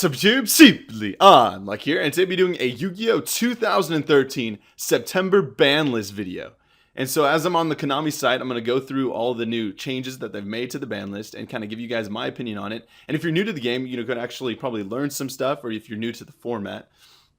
What's up, YouTube? SimplyUnlucky here, and today we'll be doing a Yu-Gi-Oh! 2013 September ban list video. And so as I'm on the Konami site, I'm going to go through all the new changes that they've made to the ban list and kind of give you guys my opinion on it. And if you're new to the game, you could actually probably learn some stuff, or if you're new to the format.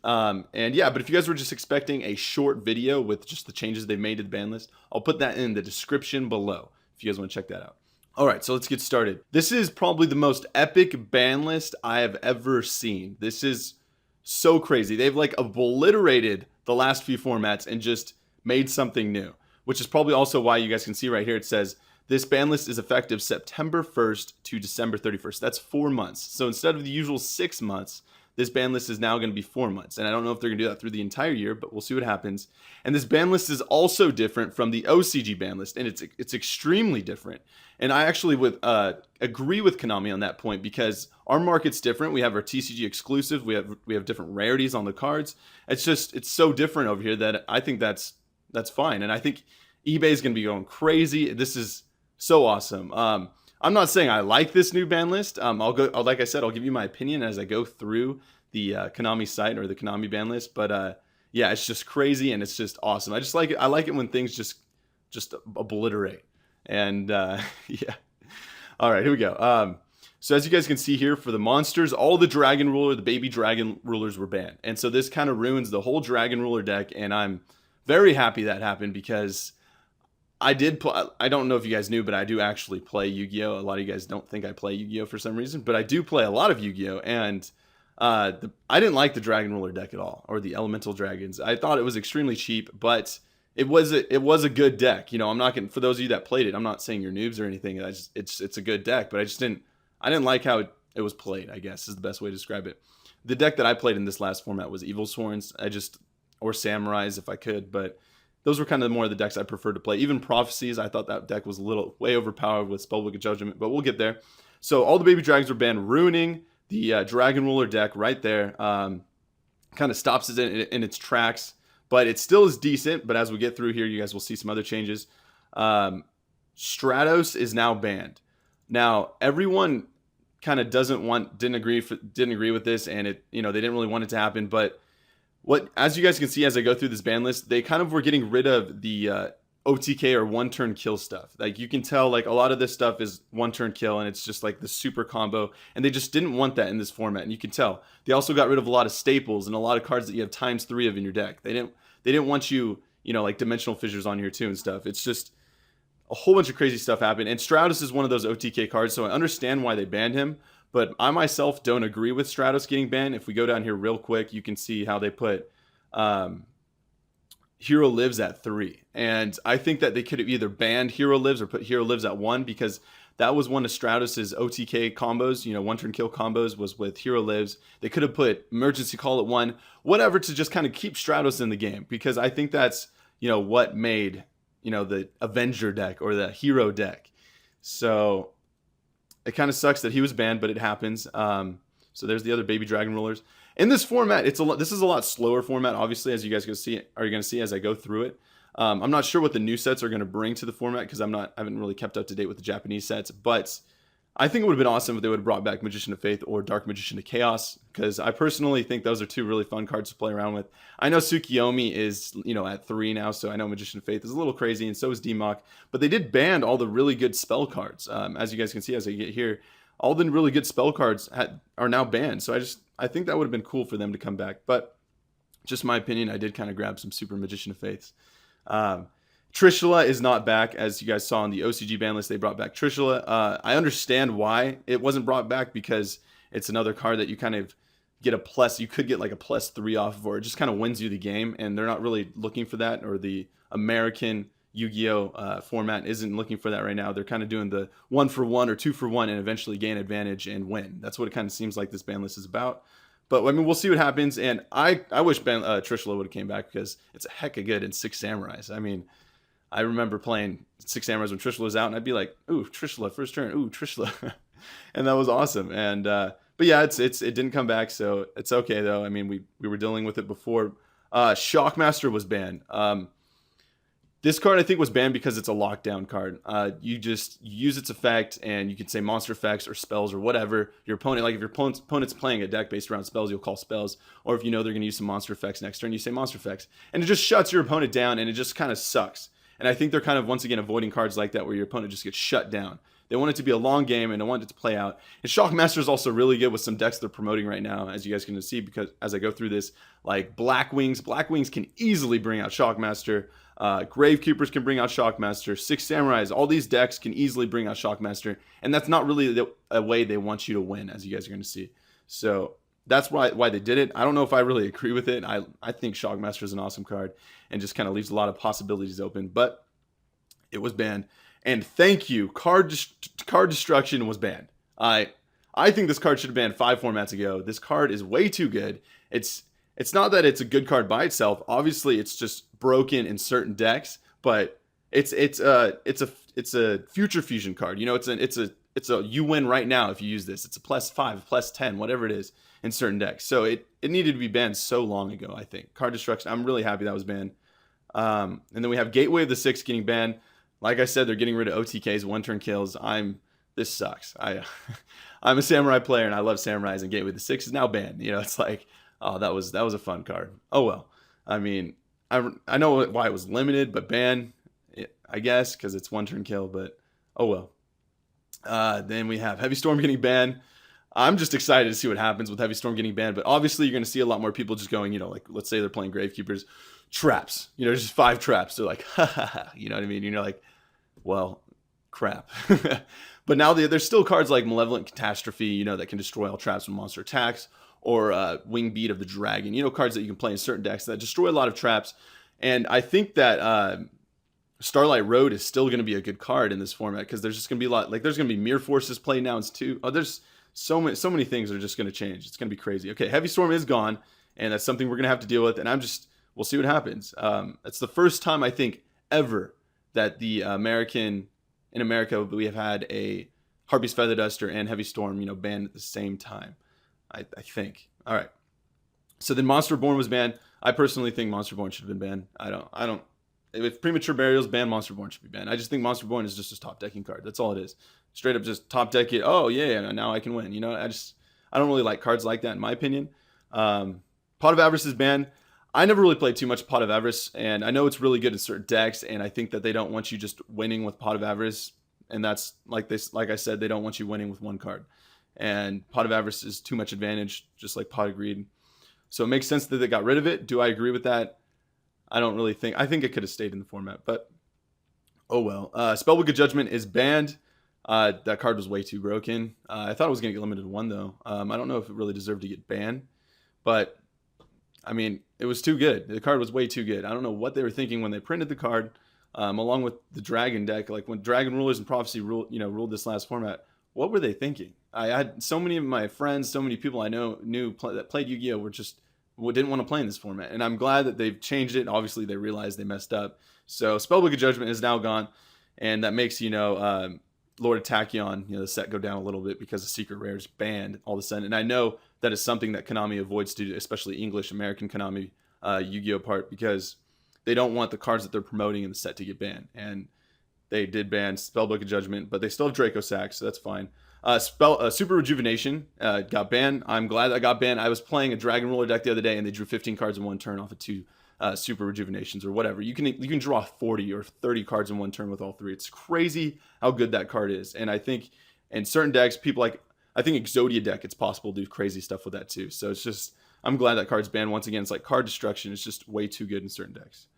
And yeah, but if you guys were just expecting a short video with just the changes they've made to the ban list, I'll put that in the description below if you guys want to check that out. Alright, so let's get started. This is probably the most epic ban list I have ever seen. This is so crazy. They've like obliterated the last few formats and just made something new, which is probably also why you guys can see right here it says this ban list is effective September 1st to December 31st. That's 4 months. So instead of the usual 6 months, this ban list is now going to be 4 months. And I don't know if they're going to do that through the entire year, but we'll see what happens. And this ban list is also different from the OCG ban list, and it's extremely different. And I actually would agree with Konami on that point, because our market's different. We have our TCG exclusive. We have different rarities on the cards. It's so different over here that I think that's fine. And I think eBay is going to be going crazy. This is so awesome. I'm not saying I like this new ban list. Like I said, I'll give you my opinion as I go through the Konami site or the Konami ban list. But yeah, it's just crazy and it's just awesome. I just like it. I like it when things just obliterate. And yeah. All right, here we go. So as you guys can see here, for the monsters, all the Dragon Ruler, the baby Dragon Rulers were banned. And so this kind of ruins the whole Dragon Ruler deck. And I'm very happy that happened, because I don't know if you guys knew, but I do actually play Yu-Gi-Oh! A lot of you guys don't think I play Yu-Gi-Oh! For some reason, but I do play a lot of Yu-Gi-Oh! And I didn't like the Dragon Ruler deck at all, or the Elemental Dragons. I thought it was extremely cheap, but it was a good deck. You know, I'm not gonna, for those of you that played it, I'm not saying you're noobs or anything. It's a good deck, but I didn't like how it was played, I guess is the best way to describe it. The deck that I played in this last format was Evil Sworns. Or Samurais if I could, but those were kind of more of the decks I preferred to play. Even Prophecies, I thought that deck was a little way overpowered with Spellbook of Judgment, but we'll get there. So all the baby dragons were banned, ruining the Dragon Ruler deck right there. Kind of stops it in its tracks, but it still is decent. But as we get through here, you guys will see some other changes. Stratos is now banned. Now everyone kind of didn't agree with this, and they didn't really want it to happen, but as you guys can see as I go through this ban list, they kind of were getting rid of the OTK or one-turn kill stuff. Like you can tell, like a lot of this stuff is one-turn kill, and it's just like the super combo, and they just didn't want that in this format. And you can tell they also got rid of a lot of staples and a lot of cards that you have ×3 of in your deck. They didn't want you like dimensional fissures on here too and stuff. It's just a whole bunch of crazy stuff happened. And Stratos is one of those OTK cards, so I understand why they banned him. But I myself don't agree with Stratos getting banned. If we go down here real quick, you can see how they put Hero Lives at 3. And I think that they could have either banned Hero Lives or put Hero Lives at 1, because that was one of Stratos' OTK combos, one-turn kill combos, was with Hero Lives. They could have put Emergency Call at 1, whatever, to just kind of keep Stratos in the game, because I think that's, what made, the Avenger deck or the Hero deck. So it kind of sucks that he was banned, but it happens. So there's the other baby Dragon Rulers. In this format, this is a lot slower format, obviously, as you guys are going to see as I go through it. I'm not sure what the new sets are going to bring to the format, because I haven't really kept up to date with the Japanese sets, but I think it would have been awesome if they would have brought back Magician of Faith or Dark Magician of Chaos, because I personally think those are two really fun cards to play around with. I know Tsukiyomi is, at 3 now, so I know Magician of Faith is a little crazy, and so is DMOC, but they did ban all the really good spell cards. As you guys can see as I get here, all the really good spell cards are now banned, so I think that would have been cool for them to come back, but just my opinion, I did kind of grab some Super Magician of Faiths. Trishula is not back. As you guys saw on the OCG ban list, they brought back Trishula. I understand why it wasn't brought back, because it's another card that you kind of get a plus. You could get like a +3 off of, or it just kind of wins you the game, and they're not really looking for that, or the American Yu-Gi-Oh! Format isn't looking for that right now. They're kind of doing the 1-for-1 or 2-for-1 and eventually gain advantage and win. That's what it kind of seems like this ban list is about. But I mean, we'll see what happens. And I wish Trishula would have came back, because it's a heck of good in 6 Samurais. I mean, I remember playing 6 Samurais when Trishula was out, and I'd be like, ooh, Trishula, first turn, ooh, Trishula. And that was awesome. And but yeah, it didn't come back, so it's okay though. I mean, we were dealing with it before. Shockmaster was banned. This card I think was banned because it's a lockdown card. You just use its effect, and you can say monster effects or spells or whatever. Your opponent, like if your opponent's playing a deck based around spells, you'll call spells. Or if you know they're going to use some monster effects next turn, you say monster effects. And it just shuts your opponent down, and it just kind of sucks. And I think they're kind of, once again, avoiding cards like that where your opponent just gets shut down. They want it to be a long game, and they want it to play out. And Shockmaster is also really good with some decks they're promoting right now, as you guys can see, because as I go through this, like Black Wings can easily bring out Shockmaster. Gravekeepers can bring out Shockmaster. Six Samurais, all these decks can easily bring out Shockmaster, and that's not really a way they want you to win, as you guys are going to see. So that's why they did it. I don't know if I really agree with it. I think Shockmaster is an awesome card and just kind of leaves a lot of possibilities open, but it was banned. And thank you, card destruction was banned. I think this card should have banned 5 formats ago. This card is way too good. It's not that it's a good card by itself. Obviously, it's just broken in certain decks, but it's a future fusion card. You know, it's a you win right now if you use this. It's a +5, +10, whatever it is in certain decks. So it needed to be banned so long ago. I think card destruction. I'm really happy that was banned. And then we have Gateway of the Six getting banned. Like I said, they're getting rid of OTKs, one-turn kills. This sucks. I'm a Samurai player, and I love Samurais, and Gateway of the Six is now banned. You know, it's like, oh, that was a fun card. Oh, well. I mean, I know why it was limited, but banned, I guess, because it's one-turn kill, but oh, well. Then we have Heavy Storm getting banned. I'm just excited to see what happens with Heavy Storm getting banned, but obviously you're going to see a lot more people just going, you know, like, let's say they're playing Gravekeepers, traps, you know, just 5 traps. They're like, ha ha ha, you know what I mean? You're like, well, crap. But now there's still cards like Malevolent Catastrophe, you know, that can destroy all traps when monster attacks, or Wing Beat of the Dragon, you know, cards that you can play in certain decks that destroy a lot of traps. And I think that Starlight Road is still going to be a good card in this format, because there's just going to be a lot, like there's going to be Mirror Forces played now too. Oh, there's so many things are just going to change. It's going to be crazy. Okay, Heavy Storm is gone, and that's something we're going to have to deal with, and we'll see what happens. It's the first time, I think, ever that in America, we have had a Harpy's Feather Duster and Heavy Storm, you know, banned at the same time. I think. All right. So then Monster Born was banned. I personally think Monster Born should have been banned. I don't. If Premature Burial's banned, Monster Born should be banned. I just think Monster Born is just a top decking card. That's all it is. Straight up just top deck it. Oh yeah, now I can win. You know, I don't really like cards like that in my opinion. Pot of Avarice is banned. I never really played too much Pot of Avarice, and I know it's really good in certain decks, and I think that they don't want you just winning with Pot of Avarice, and that's like I said, they don't want you winning with one card. And Pot of Avarice is too much advantage, just like Pot of Greed. So it makes sense that they got rid of it. Do I agree with that? I don't really think. I think it could have stayed in the format, but oh well. Spellbook of Judgment is banned. That card was way too broken. I thought it was going to get limited to 1, though. I don't know if it really deserved to get banned, but I mean, it was too good. The card was way too good. I don't know what they were thinking when they printed the card, along with the Dragon deck. Like when Dragon Rulers and Prophecy ruled this last format, what were they thinking? I had so many of my friends, so many people I knew that played Yu-Gi-Oh! Didn't want to play in this format, and I'm glad that they've changed it. Obviously, they realized they messed up. So Spellbook of Judgment is now gone, and that makes Lord of Tachyon, the set go down a little bit because the secret rares banned all of a sudden. And I know that is something that Konami avoids to do, especially English American Konami Yu-Gi-Oh! Part, because they don't want the cards that they're promoting in the set to get banned. And they did ban Spellbook of Judgment, but they still have Draco Sack, so that's fine. Super Rejuvenation got banned. I'm glad that got banned. I was playing a Dragon Ruler deck the other day, and they drew 15 cards in one turn off of 2 Super Rejuvenations or whatever. You can draw 40 or 30 cards in one turn with all 3. It's crazy how good that card is. And I think in certain decks, I think Exodia deck, it's possible to do crazy stuff with that too. So it's just, I'm glad that card's banned. Once again, it's like card destruction. It's just way too good in certain decks.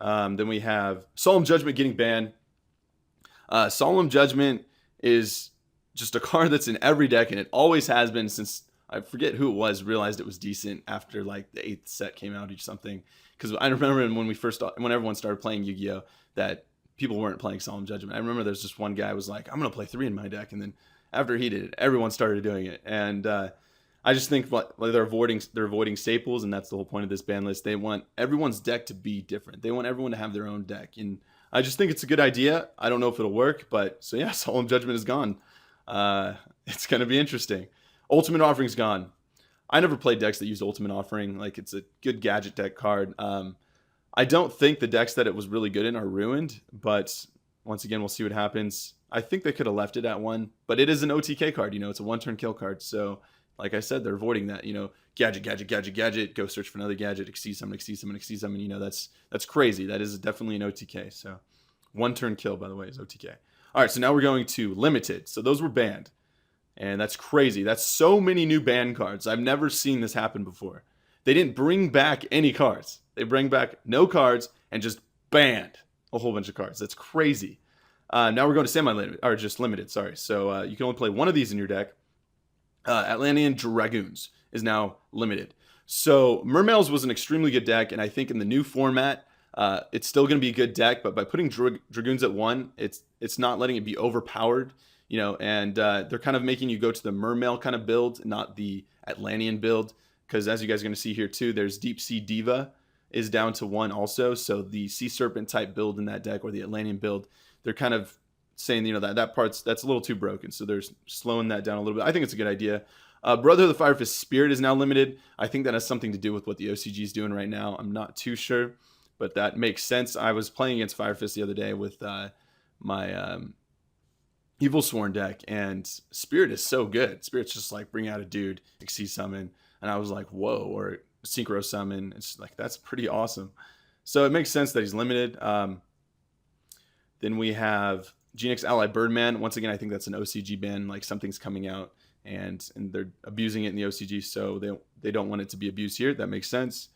Then we have Solemn Judgment getting banned. Solemn Judgment is just a card that's in every deck, and it always has been since, I forget who it was, realized it was decent after like the 8th set came out or something. Because I remember when everyone started playing Yu-Gi-Oh! That people weren't playing Solemn Judgment. I remember there's just one guy was like, I'm going to play 3 in my deck. And then after he did it, everyone started doing it. And I just think they're avoiding staples, and that's the whole point of this ban list. They want everyone's deck to be different. They want everyone to have their own deck. And I just think it's a good idea. I don't know if it'll work, but so yeah, Solemn Judgment is gone. It's going to be interesting. Ultimate Offering's gone. I never played decks that used Ultimate Offering. Like, it's a good gadget deck card. I don't think the decks that it was really good in are ruined, but once again, we'll see what happens. I think they could have left it at 1, but it is an OTK card. You know, it's a 1-turn kill card. So, like I said, they're avoiding that. You know, gadget, gadget, gadget, gadget. Go search for another gadget. Exceed summon, exceed summon, exceed summon. You know, that's crazy. That is definitely an OTK. So, 1-turn kill, by the way, is OTK. All right, so now we're going to limited. So those were banned, and that's crazy. That's so many new ban cards. I've never seen this happen before. They didn't bring back any cards. They bring back no cards and just banned a whole bunch of cards. That's crazy. Now we're going to semi-limited, or just limited, sorry. So you can only play one of these in your deck. Atlantean Dragoons is now limited. So Mermails was an extremely good deck, and I think in the new format, it's still going to be a good deck, but by putting Dragoons at 1, it's not letting it be overpowered, you know, and they're kind of making you go to the Mermail kind of build, not the Atlantean build, because as you guys are going to see here too, there's Deep Sea Diva is down to 1 also, so the Sea Serpent type build in that deck, or the Atlantean build, they're kind of saying, you know, that's a little too broken, so they're slowing that down a little bit. I think it's a good idea. Brother of the Fire Fist Spirit is now limited. I think that has something to do with what the OCG is doing right now. I'm not too sure, but that makes sense. I was playing against Fire Fist the other day with my Evil Sworn deck, and Spirit is so good. Spirit's just like bring out a dude, Exceed Summon, and I was like, whoa, or Synchro Summon. It's like, that's pretty awesome. So it makes sense that he's limited. Then we have GX Ally Birdman. Once again, I think that's an OCG ban. Like something's coming out and they're abusing it in the OCG, so they don't want it to be abused here. That makes sense.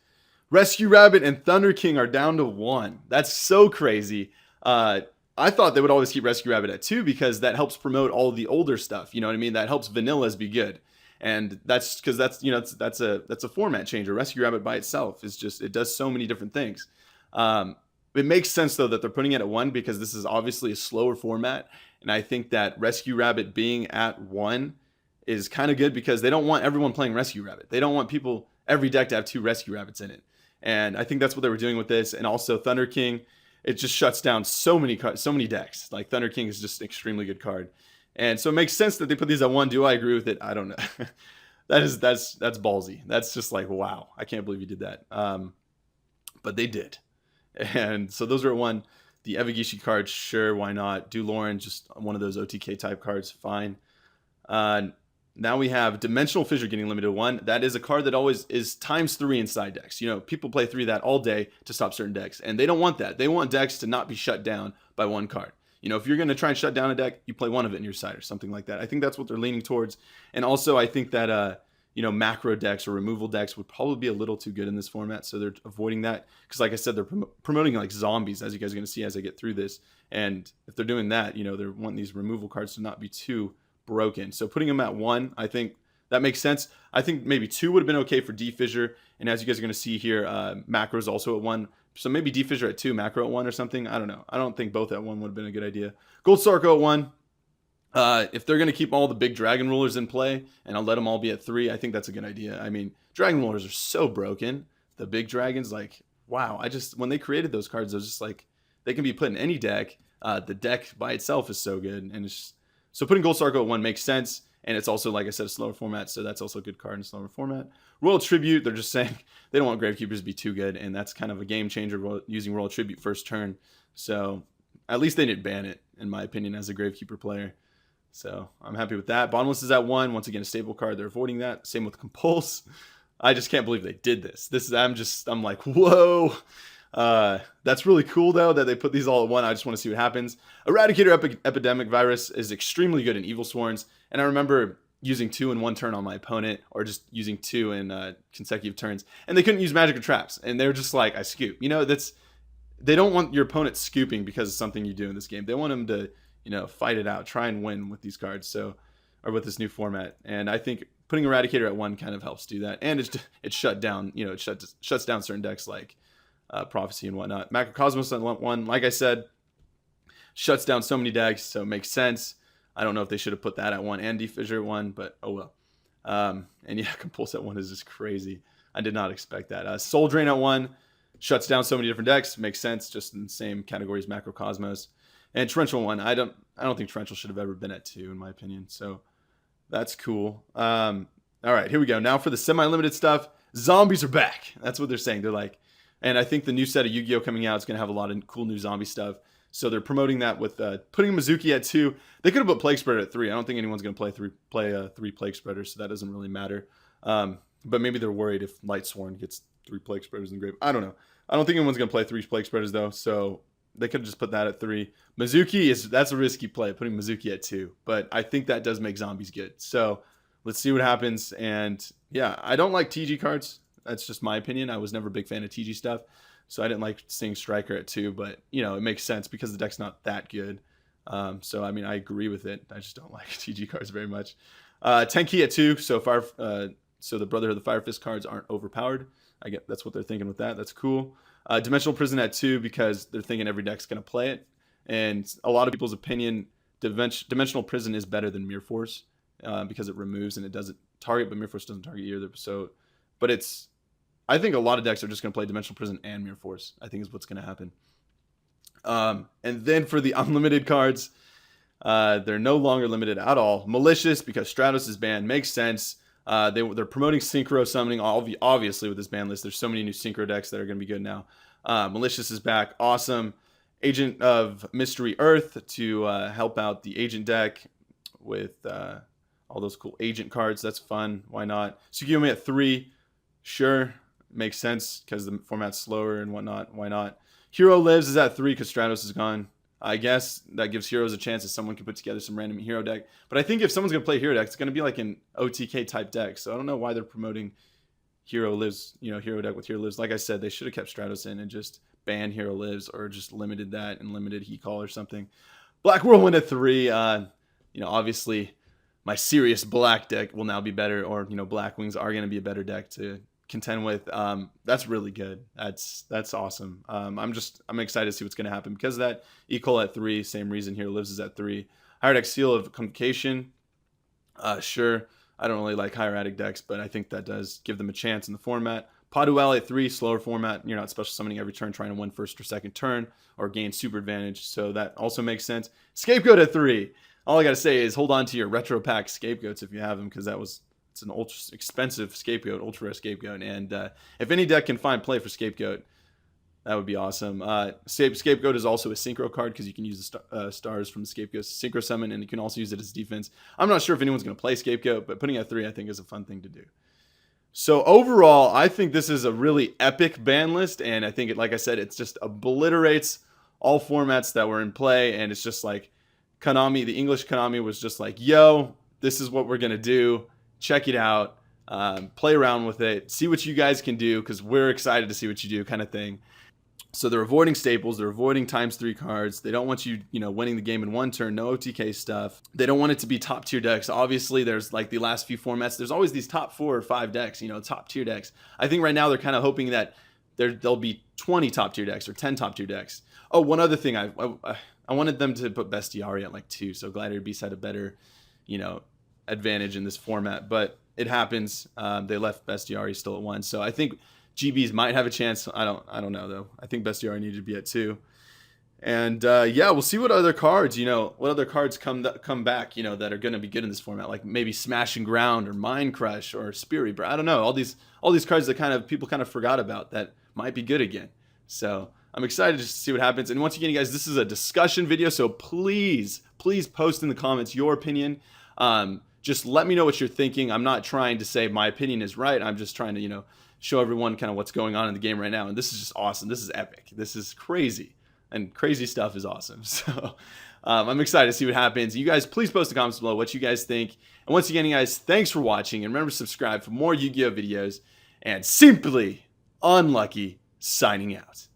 Rescue Rabbit and Thunder King are down to 1. That's so crazy. I thought they would always keep Rescue Rabbit at 2 because that helps promote all the older stuff. You know what I mean? That helps vanillas be good. And that's because that's, you know, that's a format changer. Rescue Rabbit by itself is just, it does so many different things. It makes sense though that they're putting it at 1 because this is obviously a slower format. And I think that Rescue Rabbit being at 1 is kind of good because they don't want everyone playing Rescue Rabbit. They don't want every deck to have 2 Rescue Rabbits in it. And I think that's what they were doing with this. And also Thunder King, it just shuts down so many decks. Like Thunder King is just an extremely good card. And so it makes sense that they put these at 1. Do I agree with it? I don't know. that's ballsy. That's just like, wow, I can't believe you did that. But they did. And so those are at 1. The Evagishi cards, sure, why not? Lauren, just one of those OTK type cards, fine. Now we have Dimensional Fissure getting limited to 1. That is a card that always is ×3 in side decks. You know, people play 3 that all day to stop certain decks, and they don't want that. They want decks to not be shut down by 1 card. You know, if you're going to try and shut down a deck, you play 1 of it in your side or something like that. I think that's what they're leaning towards. And also, I think that you know, macro decks or removal decks would probably be a little too good in this format, so they're avoiding that because, like I said, they're promoting like zombies, as you guys are going to see as I get through this. And if they're doing that, you know, they're wanting these removal cards to not be too broken. So putting them at 1, I think that makes sense. I think maybe 2 would have been okay for D-Fissure, and as you guys are going to see here, macro is also at 1. So maybe D-Fissure at 2, macro at 1 or something. I don't know. I don't think both at 1 would have been a good idea. Gold Sarko at 1. If they're going to keep all the big Dragon Rulers in play and I'll let them all be at 3, I think that's a good idea. I mean, Dragon Rulers are so broken. The big dragons, like, wow. When they created those cards, I was just like, they can be put in any deck. The deck by itself is so good. And so putting Gold Sarko at 1 makes sense. And it's also, like I said, a slower format. So that's also a good card in a slower format. Royal Tribute, they're just saying they don't want Gravekeepers to be too good. And that's kind of a game changer using Royal Tribute first turn. So at least they didn't ban it, in my opinion, as a Gravekeeper player. So I'm happy with that. Bottomless is at 1. Once again, a stable card. They're avoiding that. Same with Compulse. I just can't believe they did this. I'm like, whoa. That's really cool, though, that they put these all at 1. I just want to see what happens. Eradicator Epidemic Virus is extremely good in Evil Sworns. And I remember using 2 in 1 turn on my opponent, or just using 2 in consecutive turns. And they couldn't use Magic or Traps. And they were just like, I scoop. You know, they don't want your opponent scooping because of something you do in this game. They want them to, you know, fight it out, try and win with these cards, or with this new format. And I think putting Eradicator at 1 kind of helps do that. And it shut down, you know, it shuts down certain decks like Prophecy and whatnot. Macrocosmos at 1, like I said, shuts down so many decks, so it makes sense. I don't know if they should have put that at 1 and D-Fissure at 1, but oh well. And yeah, Compulse at 1 is just crazy. I did not expect that. Soul Drain at 1 shuts down so many different decks. Makes sense, just in the same category as Macrocosmos. And Torrential 1, I don't think Torrential should have ever been at 2, in my opinion. So that's cool. All right, here we go. Now for the semi-limited stuff. Zombies are back. That's what they're saying. They're like, And I think the new set of Yu-Gi-Oh coming out is going to have a lot of cool new zombie stuff. So they're promoting that with putting Mizuki at 2. They could have put Plague Spreader at 3. I don't think anyone's going to play 3 Plague Spreaders, so that doesn't really matter. But maybe they're worried if Lightsworn gets 3 Plague Spreaders in the grave. I don't know. I don't think anyone's going to play 3 Plague Spreaders, though, so they could have just put that at 3. Mizuki, that's a risky play, putting Mizuki at 2. But I think that does make zombies good. So let's see what happens. And yeah, I don't like TG cards. That's just my opinion. I was never a big fan of TG stuff. So I didn't like seeing Striker at 2, but it makes sense because the deck's not that good. So I mean, I agree with it. I just don't like TG cards very much. Tenki at 2, so the Brotherhood of the Fire Fist cards aren't overpowered. I get that's what they're thinking with that. That's cool. Dimensional Prison at 2 because they're thinking every deck's gonna play it, and a lot of people's opinion, Dimensional Prison is better than Mirror Force because it removes and it doesn't target, but Mirror Force doesn't target either. So, but I think a lot of decks are just going to play Dimensional Prison and Mirror Force, I think is what's going to happen. And then for the unlimited cards, they're no longer limited at all. Malicious, because Stratos is banned, makes sense. They're promoting Synchro Summoning, obviously, with this ban list. There's so many new Synchro decks that are going to be good now. Malicious is back. Awesome. Agent of Mystery Earth to help out the Agent deck with all those cool Agent cards. That's fun. Why not? Tsukiyomi at 3. Sure. Makes sense because the format's slower and whatnot. Why not? Hero Lives is at 3 because Stratos is gone. I guess that gives heroes a chance if someone can put together some random hero deck. But I think if someone's going to play hero deck, it's going to be like an OTK type deck. So I don't know why they're promoting Hero Lives, hero deck with Hero Lives. Like I said, they should have kept Stratos in and just banned Hero Lives or just limited that and limited Heat Call or something. Black Whirlwind at 3. Obviously my serious black deck will now be better, or Black Wings are going to be a better deck to contend with. That's really good. That's awesome. I'm excited to see what's going to happen because of that. Equal at 3, same reason Hero Lives is at 3. Higher deck Seal of Convocation. Sure. I don't really like hieratic decks, but I think that does give them a chance in the format. Paduale at 3, slower format. You're not special summoning every turn, trying to win first or second turn or gain super advantage, so that also makes sense. Scapegoat at 3. All I gotta say is hold on to your retro pack scapegoats if you have them, because it's an ultra expensive scapegoat, ultra rare scapegoat, and if any deck can find play for scapegoat, that would be awesome. Scapegoat is also a synchro card because you can use the stars from the scapegoat to synchro summon, and you can also use it as defense. I'm not sure if anyone's going to play scapegoat, but putting it at 3 I think is a fun thing to do. So overall, I think this is a really epic ban list, and I think, like I said, it just obliterates all formats that were in play, and it's just like Konami, the English Konami was just like, yo, this is what we're going to do. Check it out. Play around with it. See what you guys can do because we're excited to see what you do, kind of thing. So they're avoiding staples. They're avoiding ×3 cards. They don't want you, winning the game in one turn. No OTK stuff. They don't want it to be top tier decks. Obviously, there's like the last few formats. There's always these top 4 or 5 decks, top tier decks. I think right now they're kind of hoping that there'll be 20 top tier decks or 10 top tier decks. Oh, one other thing. I wanted them to put Bestiari at like 2. So Gladiator Beast had a better, advantage in this format, but it happens. They left Bestiari still at 1. So I think GBs might have a chance. I don't know though. I think Bestiari needed to be at 2. And yeah, we'll see what other cards, come back, that are going to be good in this format, like maybe Smash and Ground or Mind Crush or Spirit Reaper. I don't know. All these cards that people kind of forgot about that might be good again. So I'm excited to see what happens. And once again, you guys, this is a discussion video, so please post in the comments your opinion. Just let me know what you're thinking. I'm not trying to say my opinion is right. I'm just trying to, show everyone kind of what's going on in the game right now. And this is just awesome. This is epic. This is crazy. And crazy stuff is awesome. So I'm excited to see what happens. You guys, please post in the comments below what you guys think. And once again, you guys, thanks for watching. And remember to subscribe for more Yu-Gi-Oh videos. And Simply Unlucky signing out.